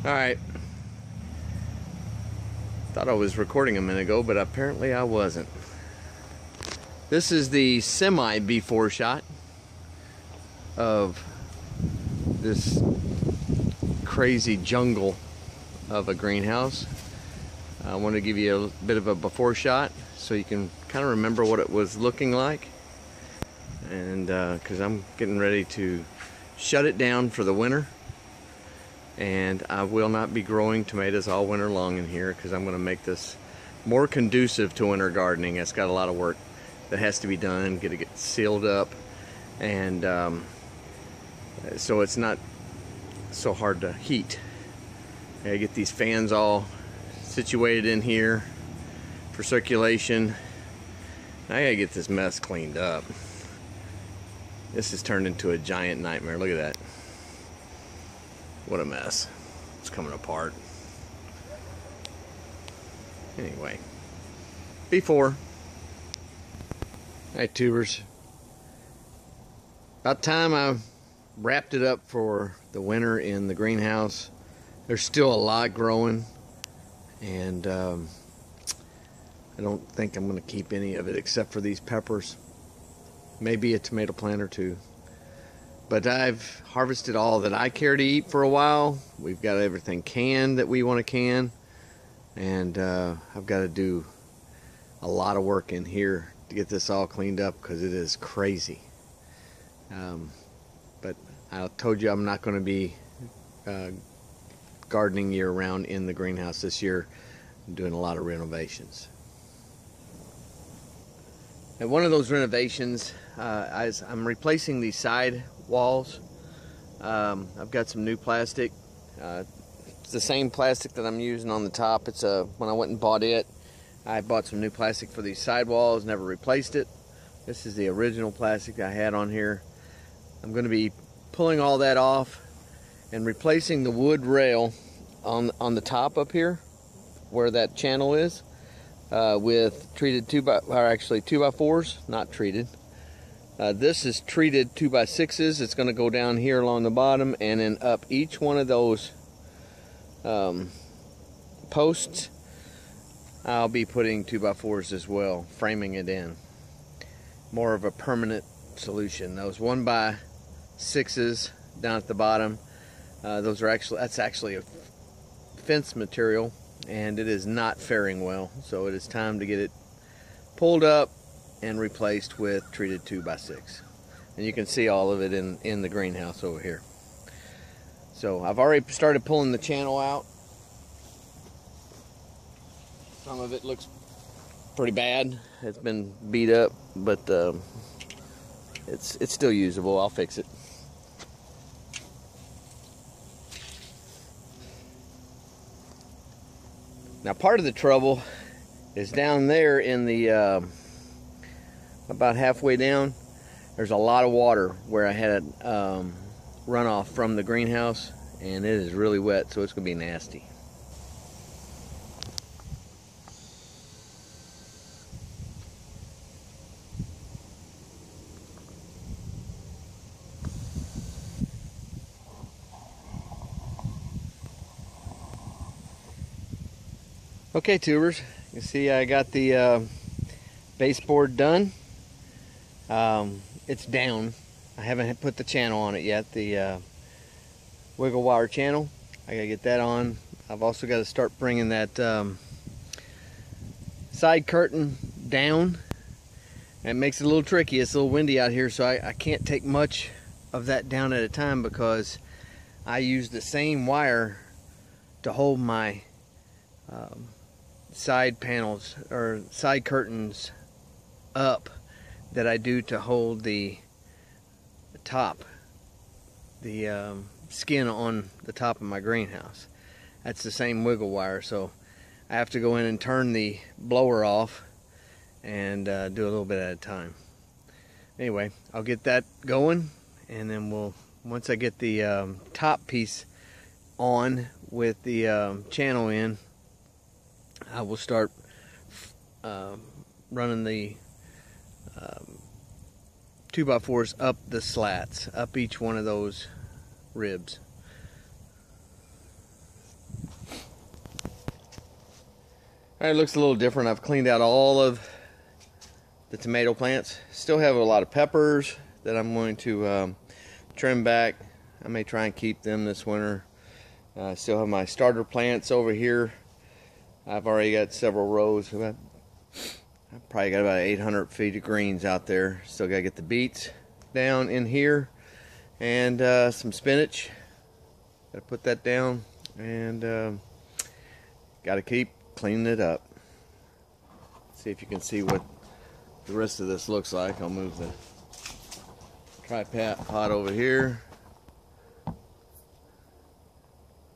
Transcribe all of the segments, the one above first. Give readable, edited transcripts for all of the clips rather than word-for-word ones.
Alright, thought I was recording a minute ago, but apparently I wasn't. This is the semi-before shot of this crazy jungle of a greenhouse. I want to give you a bit of a before shot so you can kind of remember what it was looking like. And because I'm getting ready to shut it down for the winter. And I will not be growing tomatoes all winter long in here because I'm going to make this more conducive to winter gardening. It's got a lot of work that has to be done, get it sealed up, and so it's not so hard to heat. I get these fans all situated in here for circulation. I gotta get this mess cleaned up. This has turned into a giant nightmare. Look at that. What a mess. It's coming apart. Anyway, before. Hey tubers. About time I wrapped it up for the winter in the greenhouse. There's still a lot growing, and I don't think I'm going to keep any of it except for these peppers. Maybe a tomato plant or two. But I've harvested all that I care to eat for a while. We've got everything canned that we want to can. And I've got to do a lot of work in here to get this all cleaned up because it is crazy. But I told you I'm not going to be gardening year round in the greenhouse this year. I'm doing a lot of renovations. And one of those renovations, I'm replacing these side walls. I've got some new plastic. It's the same plastic that I'm using on the top. It's when I went and bought it, I bought some new plastic for these side walls, never replaced it. This is the original plastic I had on here. I'm going to be pulling all that off and replacing the wood rail on the top up here where that channel is with treated 2x4s, not treated. This is treated 2x6s. It's going to go down here along the bottom and then up each one of those posts. I'll be putting 2x4s as well, framing it in. More of a permanent solution. Those 1x6s down at the bottom, that's actually a fence material, and it is not faring well. So it is time to get it pulled up and replaced with treated 2x6. And you can see all of it in the greenhouse over here. So I've already started pulling the channel out. Some of it looks pretty bad. It's been beat up, but it's still usable. I'll fix it. Now part of the trouble is down there in the about halfway down, there's a lot of water where I had runoff from the greenhouse, and it is really wet, so it's gonna be nasty. Okay, tubers, you see I got the baseboard done. It's down. I haven't put the channel on it yet, the wiggle wire channel. I gotta get that on. I've also got to start bringing that side curtain down. And it makes it a little tricky. It's a little windy out here, so I can't take much of that down at a time because I use the same wire to hold my side panels or side curtains up that I do to hold the top, the skin on the top of my greenhouse. That's the same wiggle wire, so I have to go in and turn the blower off and do a little bit at a time. Anyway, I'll get that going, and then once I get the top piece on with the channel in, I will start running the 2x4s up the slats, up each one of those ribs. Alright, it looks a little different. I've cleaned out all of the tomato plants. Still have a lot of peppers that I'm going to trim back. I may try and keep them this winter. Still have my starter plants over here. I've already got several rows. I've probably got about 800 feet of greens out there. Still got to get the beets down in here, and some spinach. Got to put that down, and got to keep cleaning it up. See if you can see what the rest of this looks like. I'll move the tripod over here.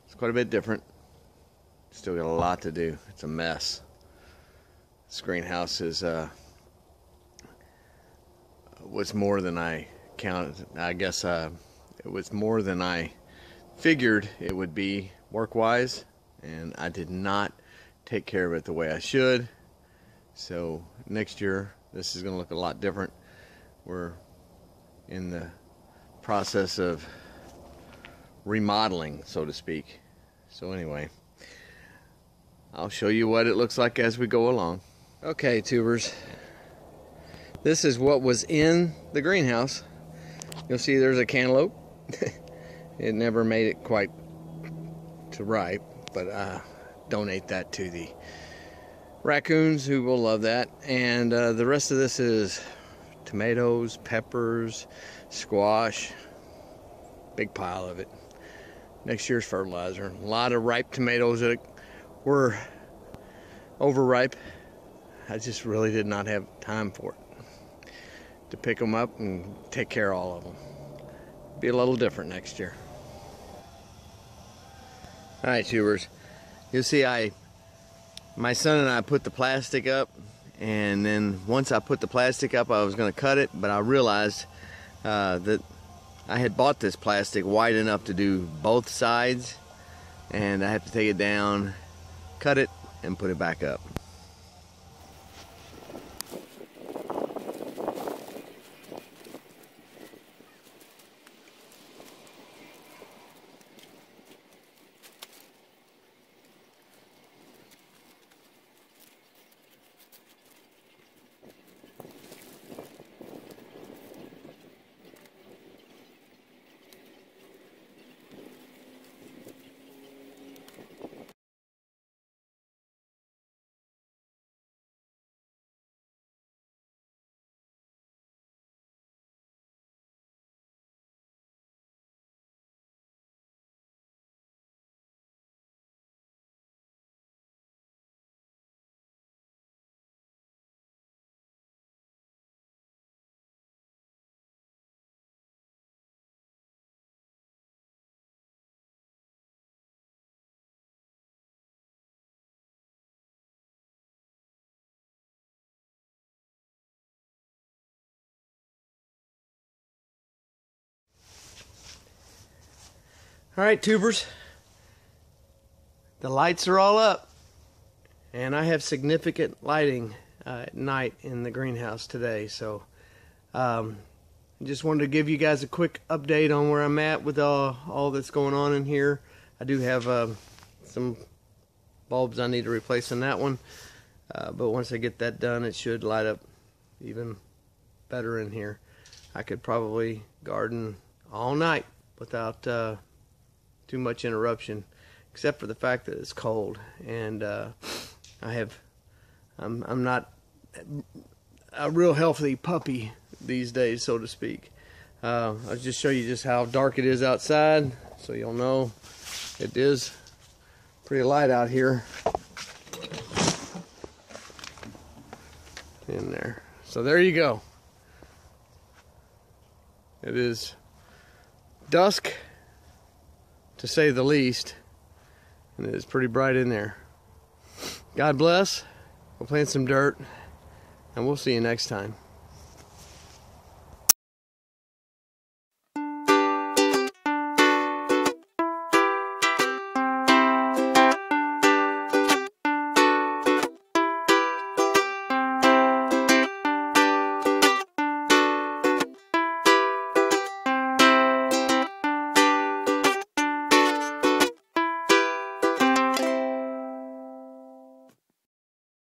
It's quite a bit different. Still got a lot to do. It's a mess. This greenhouse is was more than I counted. I guess it was more than I figured it would be work-wise, and I did not take care of it the way I should. So next year this is going to look a lot different. We're in the process of remodeling, so to speak. So anyway, I'll show you what it looks like as we go along. Okay, tubers, this is what was in the greenhouse. You'll see there's a cantaloupe. It never made it quite to ripe, but donate that to the raccoons, who will love that. And the rest of this is tomatoes, peppers, squash, big pile of it. Next year's fertilizer. A lot of ripe tomatoes that were overripe. I just really did not have time for it to pick them up and take care of all of them. Be a little different next year. Alright, tubers, you'll see my son and I put the plastic up, and then once I put the plastic up I was going to cut it, but I realized that I had bought this plastic wide enough to do both sides, and I have to take it down, cut it, and put it back up. Alright, tubers, the lights are all up, and I have significant lighting at night in the greenhouse today, so I just wanted to give you guys a quick update on where I'm at with all that's going on in here. I do have some bulbs I need to replace in that one, but once I get that done it should light up even better in here. I could probably garden all night without too much interruption, except for the fact that it's cold, and I'm not a real healthy puppy these days, so to speak. I'll just show you just how dark it is outside, so you'll know it is pretty light out here in there. So there you go. It is dusk, to say the least, and it is pretty bright in there. God bless. We'll plant some dirt, and we'll see you next time.